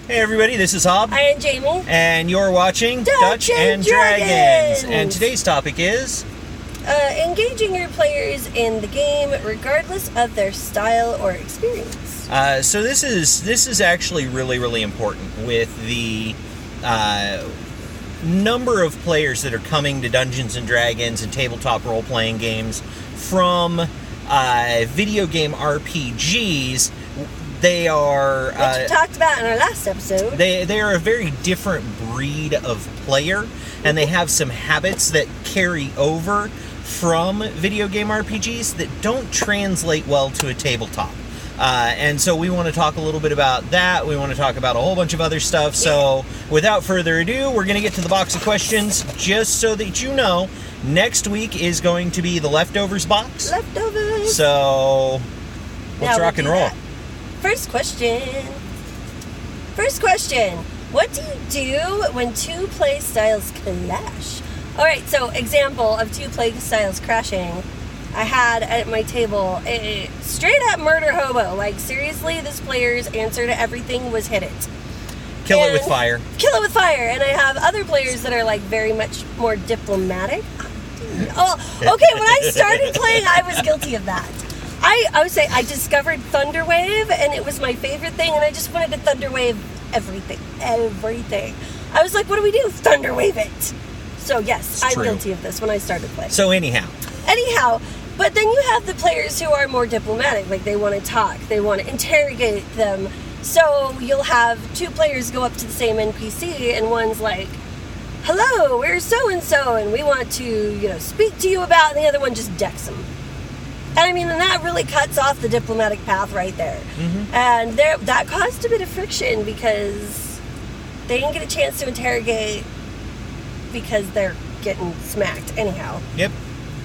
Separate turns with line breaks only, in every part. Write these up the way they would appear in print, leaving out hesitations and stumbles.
Hey everybody, this is Hob.
I am Jamie.
And you're watching
Dutch and Dragons.
And today's topic is...
engaging your players in the game regardless of their style or experience.
So this is actually really important with the number of players that are coming to Dungeons and Dragons and tabletop role-playing games from video game RPGs. They are...
which we talked about in our last episode.
They are a very different breed of player, and they have some habits that carry over from video game RPGs that don't translate well to a tabletop. And so we want to talk a little bit about that. We want to talk about a whole bunch of other stuff. So without further ado, we're going to get to the box of questions. Just so that you know, next week is going to be the Leftovers box.
Leftovers!
So let's rock and roll.
That. First question. What do you do when two play styles clash? Alright, so example of two play styles crashing. I had at my table a straight up murder hobo. Like, seriously, this player's answer to everything was hit it.
Kill it with fire.
Kill it with fire. And I have other players that are like very much more diplomatic. Oh, okay, when I started playing, I was guilty of that. I would say I discovered Thunderwave, and it was my favorite thing, and I just wanted to Thunderwave everything. I was like, what do we do? Thunderwave it. So yes, I'm guilty of this when I started playing.
So anyhow,
but then you have the players who are more diplomatic, like they want to talk, they want to interrogate them. So you'll have two players go up to the same NPC, and one's like, hello, we're so-and-so, and we want to, speak to you about, and the other one just decks them. And I mean, and that really cuts off the diplomatic path right there. Mm-hmm. And that caused a bit of friction because they didn't get a chance to interrogate because they're getting smacked anyhow.
Yep.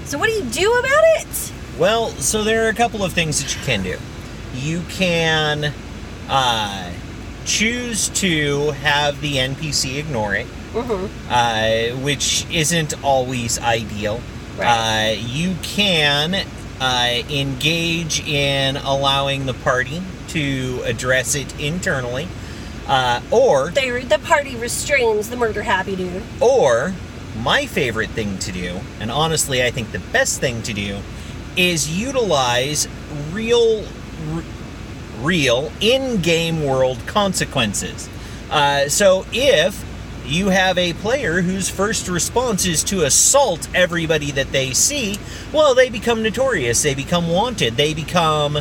So what do you do about it?
Well, so there are a couple of things that you can do. You can choose to have the NPC ignore it, mm-hmm. Which isn't always ideal. Right. You can engage in allowing the party to address it internally, or...
the party restrains the murder-happy dude.
Or, my favorite thing to do, and honestly I think the best thing to do, is utilize real in-game world consequences. So if you have a player whose first response is to assault everybody that they see, well, they become notorious, they become wanted, they become,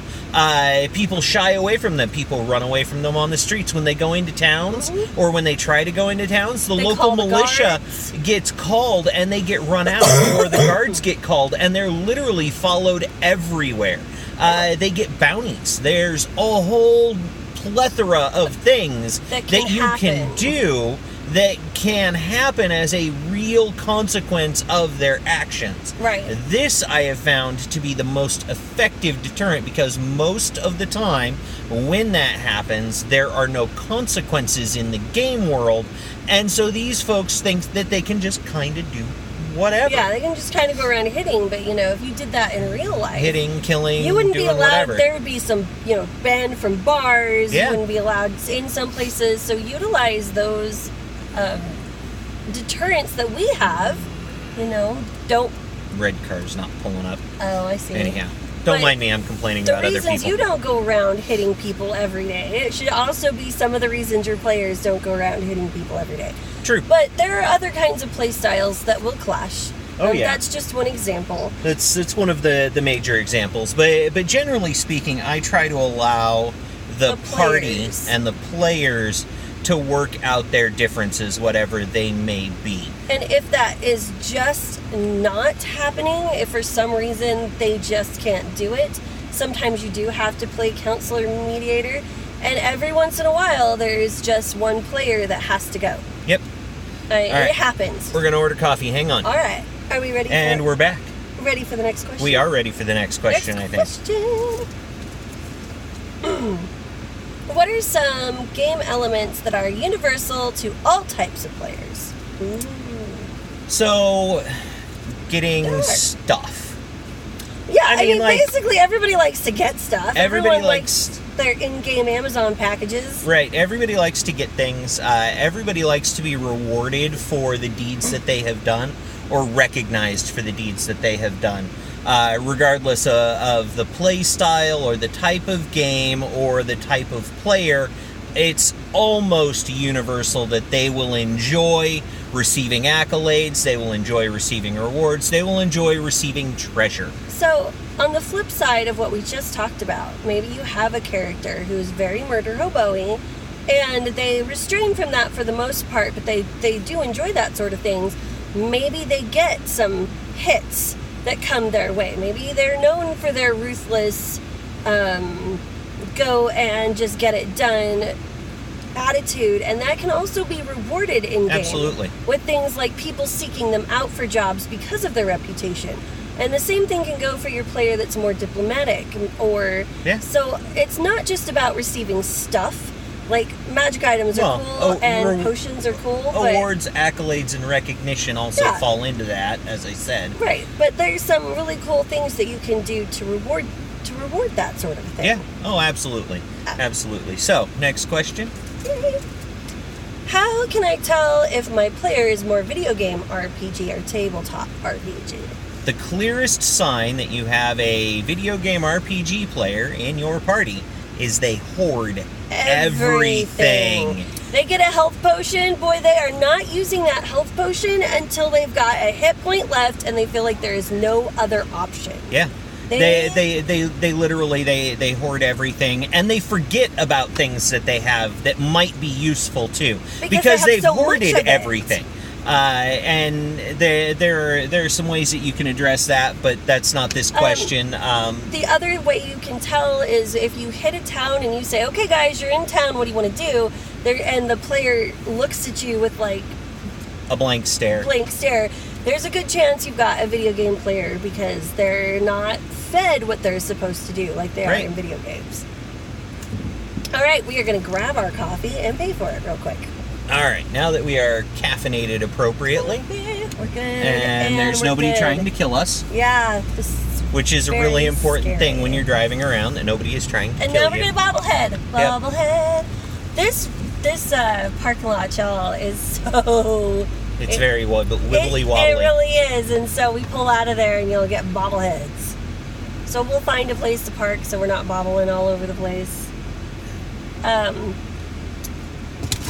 people shy away from them, people run away from them on the streets when they go into towns, mm-hmm. or when they try to go into towns, the local militia gets called and they get run out, or the guards get called and they're literally followed everywhere. They get bounties. There's a whole plethora of things that you can do that can happen as a real consequence of their actions.
Right.
This I have found to be the most effective deterrent because most of the time when that happens, there are no consequences in the game world, and so these folks think that they can just kind of do whatever.
Yeah, they can just kind of go around hitting, but if you did that in real life,
hitting, killing,
you wouldn't be allowed.
Whatever.
There would be some, banned from bars.
Yeah.
You wouldn't be allowed in some places. So utilize those deterrents that we have. Don't.
Red car's not pulling up.
Oh, I see.
Anyhow, don't mind me. I'm complaining about other people.
The reasons you don't go around hitting people every day. It should also be some of the reasons your players don't go around hitting people every day.
True.
But there are other kinds of play styles that will clash.
Oh, yeah.
That's just one example.
That's one of the major examples. But generally speaking, I try to allow the party and the players to work out their differences, whatever they may be.
And if that is just not happening, if for some reason they just can't do it, sometimes you do have to play counselor mediator, and every once in a while there's just one player that has to go.
Yep.
It happens.
We're going to order coffee. Hang on.
All right. Are we ready?
And we're back.
Ready for the next question?
We are ready for the next question, I think.
What are some game elements that are universal to all types of players? Ooh.
So, getting stuff.
Yeah, I mean basically everybody likes to get stuff.
Everybody likes
their in-game Amazon packages.
Right. Everybody likes to get things. Everybody likes to be rewarded for the deeds that they have done, or recognized for the deeds that they have done. Regardless of the play style or the type of game or the type of player, it's almost universal that they will enjoy receiving accolades, they will enjoy receiving rewards, they will enjoy receiving treasure.
So, on the flip side of what we just talked about, maybe you have a character who's very murder hobo-y, and they restrain from that for the most part, but they do enjoy that sort of things. Maybe they get some hits that come their way. Maybe they're known for their ruthless, go and just get it done attitude, and that can also be rewarded in game.
Absolutely.
With things like people seeking them out for jobs because of their reputation. And the same thing can go for your player that's more diplomatic, or so it's not just about receiving stuff. Like, magic items are cool, and potions are cool.
Awards, accolades, and recognition also fall into that, as I said.
Right, but there's some really cool things that you can do to reward that sort of thing.
Yeah. Oh, absolutely. Absolutely. So, next question.
How can I tell if my player is more video game RPG or tabletop RPG?
The clearest sign that you have a video game RPG player in your party is they hoard everything.
They get a health potion. Boy, they are not using that health potion until they've got a hit point left and they feel like there is no other option.
Yeah. They literally they hoard everything, and they forget about things that they have that might be usful too, because they've hoarded everything. And there are some ways that you can address that, but that's not this question.
The other way you can tell is if you hit a town and you say, "Okay, guys, you're in town. What do you want to do?" And the player looks at you with like
a blank stare. There's a good chance you've got a video game player, because they're not fed what they're supposed to do like they are in video games. All right, we are going to grab our coffee and pay for it real quick. All right, now that we are caffeinated appropriately,
we're good,
and there's nobody trying to kill us.
Yeah,
which is a really important thing when you're driving around, that nobody is trying to kill you.
And now we're gonna bobblehead. This parking lot, y'all, is so.
It's very wibbly wobbly.
It really is, and so we pull out of there, and you'll get bobbleheads. So we'll find a place to park, so we're not bobbling all over the place.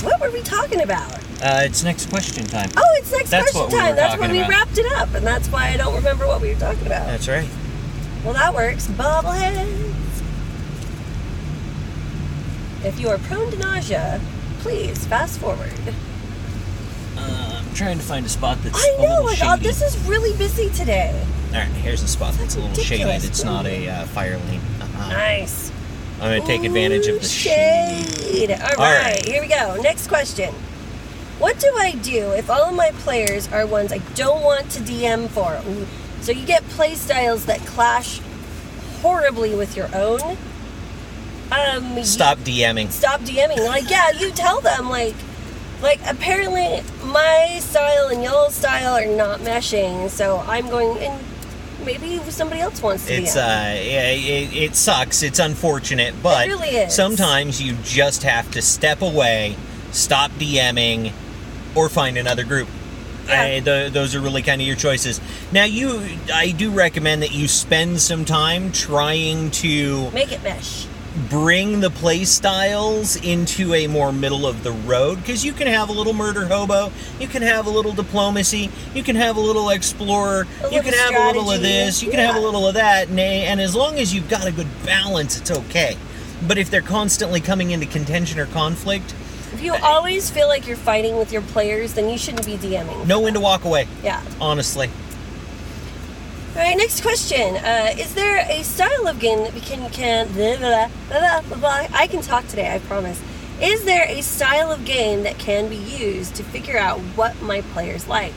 What were we talking about?
It's next question time.
Oh, it's next question time. That's when we wrapped it up, and that's why I don't remember what we were talking about.
That's right.
Well, that works. Bobbleheads. If you are prone to nausea, please fast forward.
I'm trying to find a spot that's
I know,
a little shady.
this is really busy today.
All right, here's a spot that's a little
ridiculous.
shady. That's not a fire lane.
Nice.
I'm going to take advantage of the
shade. All right, here we go. Next question. What do I do if all of my players are ones I don't want to DM for? Ooh. So you get play styles that clash horribly with your own.
Stop DMing.
Stop DMing. Like, yeah, you tell them, like apparently my style and y'all's style are not meshing, so I'm going, and maybe somebody else wants to DM.
It sucks. It's unfortunate, but
it really is. Sometimes
you just have to step away, stop DMing, or find another group. Yeah. Those are really kind of your choices. Now, I do recommend that you spend some time trying to
make it mesh.
Bring the play styles into a more middle of the road, because you can have a little murder hobo, you can have a little diplomacy, you can have a little explorer, you can have a little of this, you can have a little of that, and as long as you've got a good balance, it's okay. But if they're constantly coming into contention or conflict,
if you always feel like you're fighting with your players, then you shouldn't be DMing.
Know when to walk away.
Yeah.
Honestly.
All right, next question. Is there a style of game that we can I can talk today, I promise. Is there a style of game that can be used to figure out what my players like?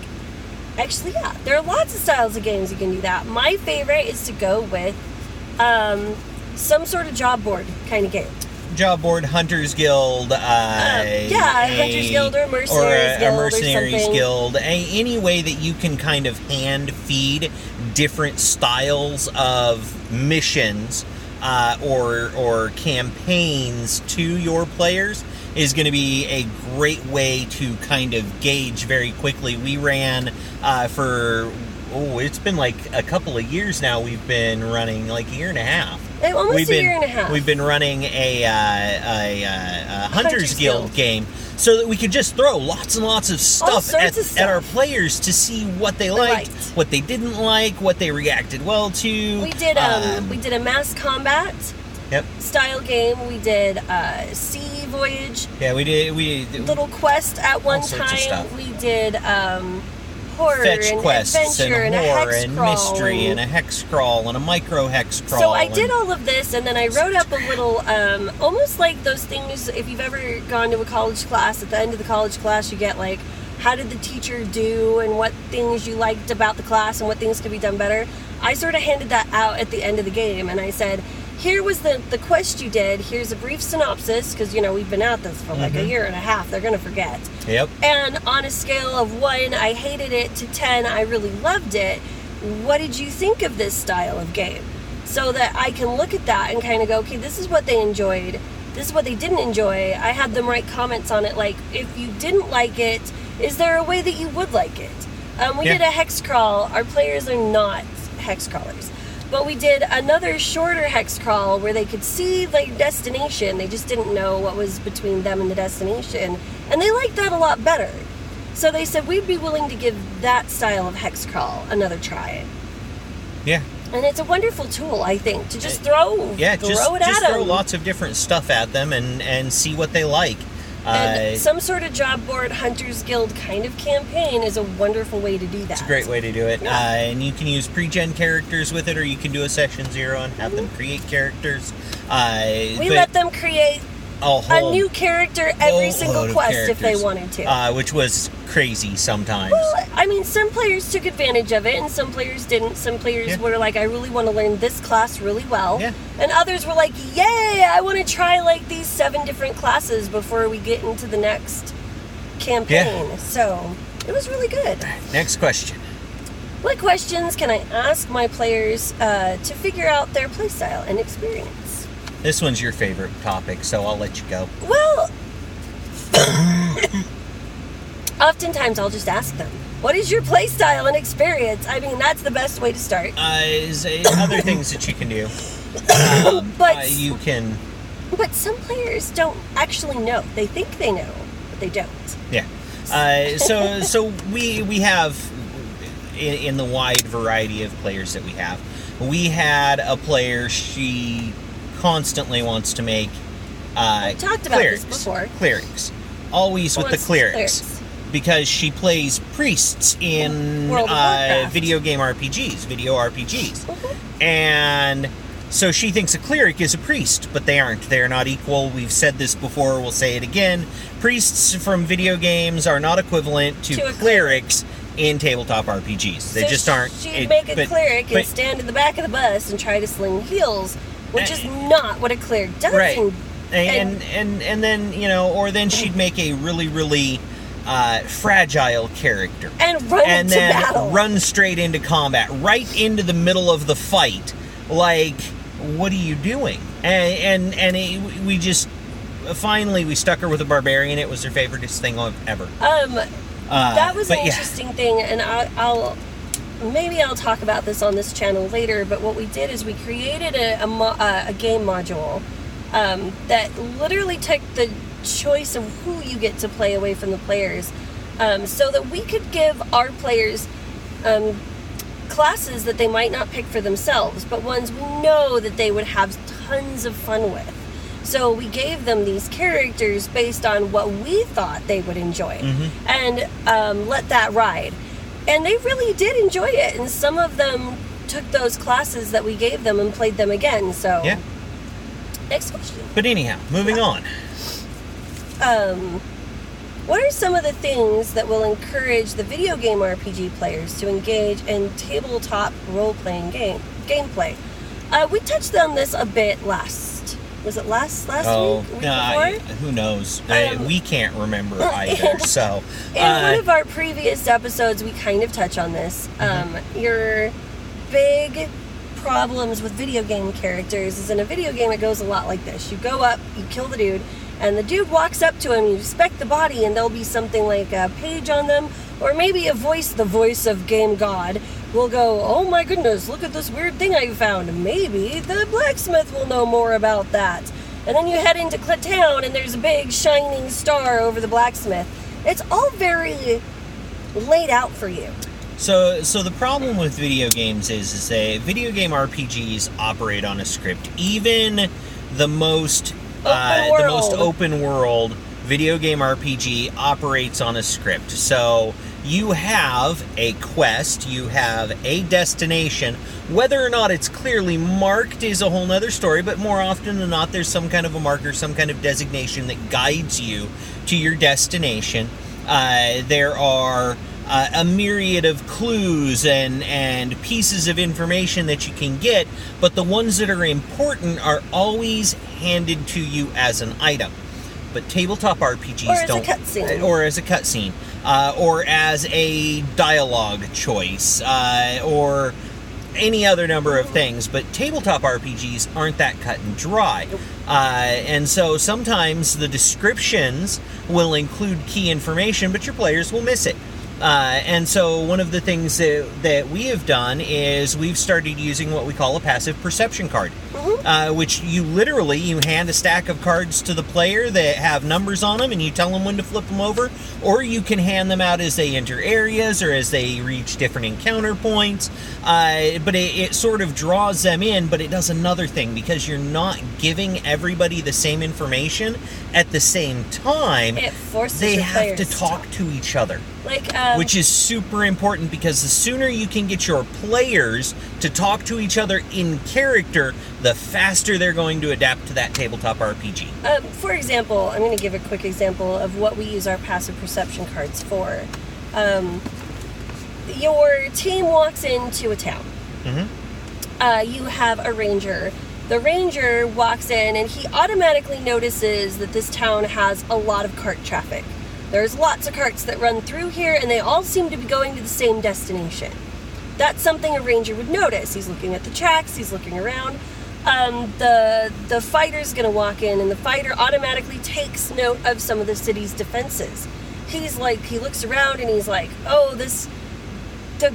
Actually, yeah. There are lots of styles of games you can do that. My favorite is to go with some sort of job board kind of game.
Job board, Hunter's Guild,
Hunter's Guild or Mercenaries
Guild, any way that you can kind of hand feed different styles of missions or campaigns to your players is going to be a great way to kind of gauge very quickly. We ran it's been like a couple of years now. We've been running like a year and a half.
Almost a year and a half.
We've been running a Hunters Guild game so that we could just throw lots and lots of stuff at our players to see what they liked, what they didn't like, what they reacted well to.
We did a mass combat style game. We did sea voyage.
Yeah, we did
little quest at one time. We did horror
fetch
and
quests
adventure
and
a
horror
hex
and
crawl
mystery and a hex crawl and a micro hex crawl.
So I did all of this, and then I wrote up a little, almost like those things. If you've ever gone to a college class, at the end of the college class, you get like, how did the teacher do, and what things you liked about the class, and what things could be done better. I sort of handed that out at the end of the game, and I said, here was the quest you did. Here's a brief synopsis, because, we've been at this for like a year and a half. They're going to forget.
Yep.
And on a scale of 1, I hated it, to 10, I really loved it. What did you think of this style of game? So that I can look at that and kind of go, okay, this is what they enjoyed. This is what they didn't enjoy. I had them write comments on it, like, if you didn't like it, is there a way that you would like it? We did a hex crawl. Our players are not hex crawlers. But we did another shorter hex crawl where they could see the destination. They just didn't know what was between them and the destination. And they liked that a lot better. So they said we'd be willing to give that style of hex crawl another try.
Yeah.
And it's a wonderful tool, I think, to just throw it at them.
Just throw lots of different stuff at them and see what they like.
And some sort of job board Hunters Guild kind of campaign is a wonderful way to do that.
It's a great way to do it.
Yeah.
And you can use pre-gen characters with it, or you can do a session 0 and have them create characters.
We let them create a new character every single quest if they wanted to.
Which was crazy sometimes.
Well, I mean, some players took advantage of it and some players didn't. Some players were like, I really want to learn this class really well.
Yeah.
And others were like, yay, I want to try like these 7 different classes before we get into the next campaign. Yeah. So it was really good.
Next question.
What questions can I ask my players to figure out their playstyle and experience?
This one's your favorite topic, so I'll let you go.
Well, oftentimes I'll just ask them, what is your play style and experience? I mean, that's the best way to start.
Is other things that you can do. You can...
But some players don't actually know. They think they know, but they don't.
Yeah. So we have, in the wide variety of players that we have, we had a player, she constantly wants to make
We've talked about this before.
Clerics. Always with the clerics. Because she plays priests in video RPGs. Mm-hmm. And so she thinks a cleric is a priest, but they aren't. They're not equal. We've said this before, we'll say it again. Priests from video games are not equivalent to clerics in tabletop RPGs. They just aren't.
She'd make a cleric and stand in the back of the bus and try to sling heals, which is not what a cleric does.
Right. And then, or then she'd make a really, really fragile character.
And run straight
into combat, right into the middle of the fight. Like, what are you doing? We just, finally, we stuck her with a barbarian. It was her favoriteest thing ever.
That was an interesting thing, and maybe I'll talk about this on this channel later, but what we did is we created a game module that literally took the choice of who you get to play away from the players, so that we could give our players classes that they might not pick for themselves, but ones we know that they would have tons of fun with. So we gave them these characters based on what we thought they would enjoy, and let that ride. And they really did enjoy it, and some of them took those classes that we gave them and played them again. So, next question.
But anyhow, moving on.
What are some of the things that will encourage the video game RPG players to engage in tabletop role-playing gameplay? We touched on this a bit last. Was it last week?
Who knows? We can't remember either. So,
in one of our previous episodes, we kind of touch on this. Your big problems with video game characters is in a video game it goes a lot like this. You go up, you kill the dude, and the dude walks up to him, you inspect the body, and there'll be something like a page on them, or maybe a voice, the voice of Game God, will go, oh my goodness, look at this weird thing I found. Maybe the blacksmith will know more about that. And then you head into town, and there's a big shining star over the blacksmith. It's all very laid out for you.
So the problem with video games is that video game RPGs operate on a script. Even the most open world video game RPG operates on a script. So you have a quest, you have a destination. Whether or not it's clearly marked is a whole nother story, but more often than not, there's some kind of a marker, some kind of designation that guides you to your destination. There are a myriad of clues and pieces of information that you can get, but the ones that are important are always handed to you as an item. But tabletop RPGs don't. Or as a cutscene. Or as a dialogue choice. Or any other number of things. But tabletop RPGs aren't that cut and dry. And so sometimes the descriptions will include key information, but your players will miss it. And so one of the things that we have done is we've started using what we call a passive perception card, which you hand a stack of cards to the player that have numbers on them, and you tell them when to flip them over, or you can hand them out as they enter areas or as they reach different encounter points. But it sort of draws them in, but it does another thing, because you're not giving everybody the same information at the same time.
It forces
they
your
have
players
to talk to each other. Which is super important, because the sooner you can get your players to talk to each other in character, the faster they're going to adapt to that tabletop RPG.
For example, I'm going to give a quick example of what we use our passive perception cards for. Your team walks into a town. You have a ranger. The ranger walks in, and he automatically notices that this town has a lot of cart traffic. There's lots of carts that run through here, and they all seem to be going to the same destination. That's something a ranger would notice. He's looking at the tracks, he's looking around. The fighter's going to walk in, and the fighter automatically takes note of some of the city's defenses. He looks around, and he's like, oh, the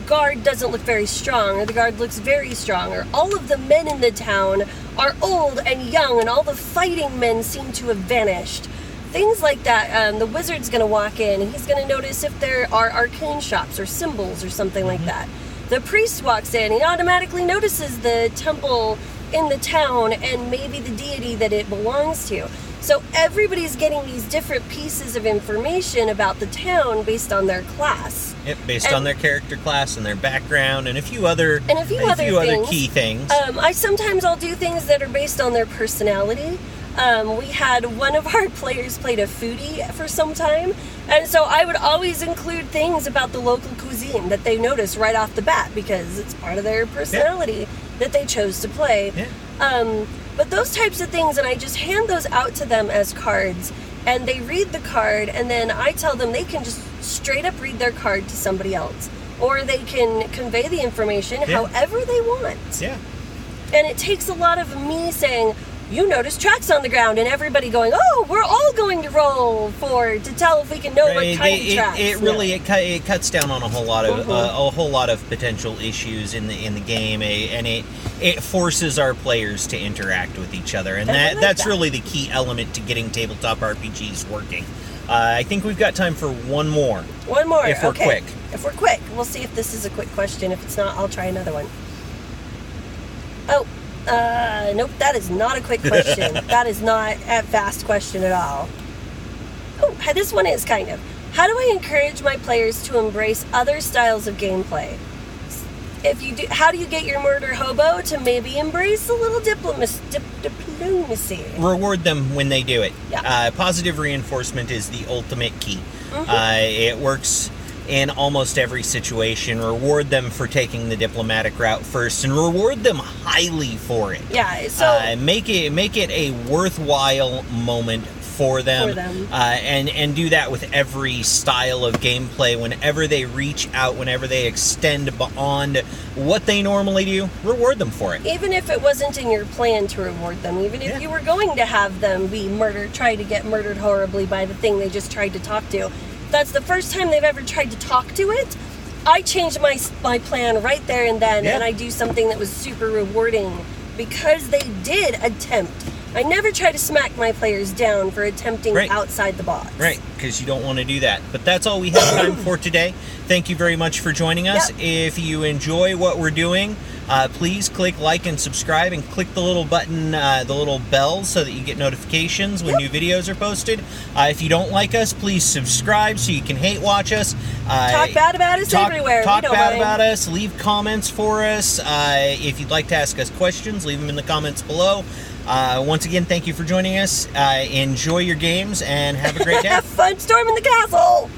guard doesn't look very strong, or the guard looks very strong, or all of the men in the town are old and young, and all the fighting men seem to have vanished. Things like that. The wizard's going to walk in, and he's going to notice if there are arcane shops or symbols or something like that. The priest walks in, he automatically notices the temple in the town and maybe the deity that it belongs to. So everybody's getting these different pieces of information about the town based on their class.
Yep, based on their character class and their background and a few other key things.
I'll do things that are based on their personality. We had one of our players played a foodie for some time, and so I would always include things about the local cuisine that they notice right off the bat, because it's part of their personality that they chose to play. But those types of things, and I just hand those out to them as cards, and they read the card, and then I tell them they can just straight up read their card to somebody else, or they can convey the information however they want. And it takes a lot of me saying, you notice tracks on the ground, and everybody going, oh, we're all going to roll to tell if we can know what kind of tracks.
It cuts down on a whole lot of potential issues in the game, and it forces our players to interact with each other, and that's really the key element to getting tabletop RPGs working. I think we've got time for one more.
One more,
if we're quick.
If we're quick, we'll see if this is a quick question. If it's not, I'll try another one. Nope, that is not a quick question. That is not a fast question at all. Oh, this one is kind of. How do I encourage my players to embrace other styles of gameplay? If you do, how do you get your murder hobo to maybe embrace a little diplomacy?
Reward them when they do it. Positive reinforcement is the ultimate key. It works in almost every situation. Reward them for taking the diplomatic route first, and reward them highly for it.
So
make it a worthwhile moment for them. And do that with every style of gameplay. Whenever they reach out, whenever they extend beyond what they normally do, reward them for it.
Even if it wasn't in your plan to reward them, even if you were going to have them be murdered, try to get murdered horribly by the thing they just tried to talk to, that's the first time they've ever tried to talk to it, I changed my plan right there and then, and I do something that was super rewarding because they did attempt. I never try to smack my players down for attempting outside the box.
Right, because you don't want to do that. But that's all we have time for today. Thank you very much for joining us. If you enjoy what we're doing, please click like and subscribe, and click the little button, the little bell, so that you get notifications when new videos are posted. If you don't like us, please subscribe so you can hate watch us.
Talk bad about us everywhere.
Talk bad about us. Leave comments for us. If you'd like to ask us questions, leave them in the comments below. Once again, thank you for joining us. Enjoy your games and have a great day.
Have fun storming the castle!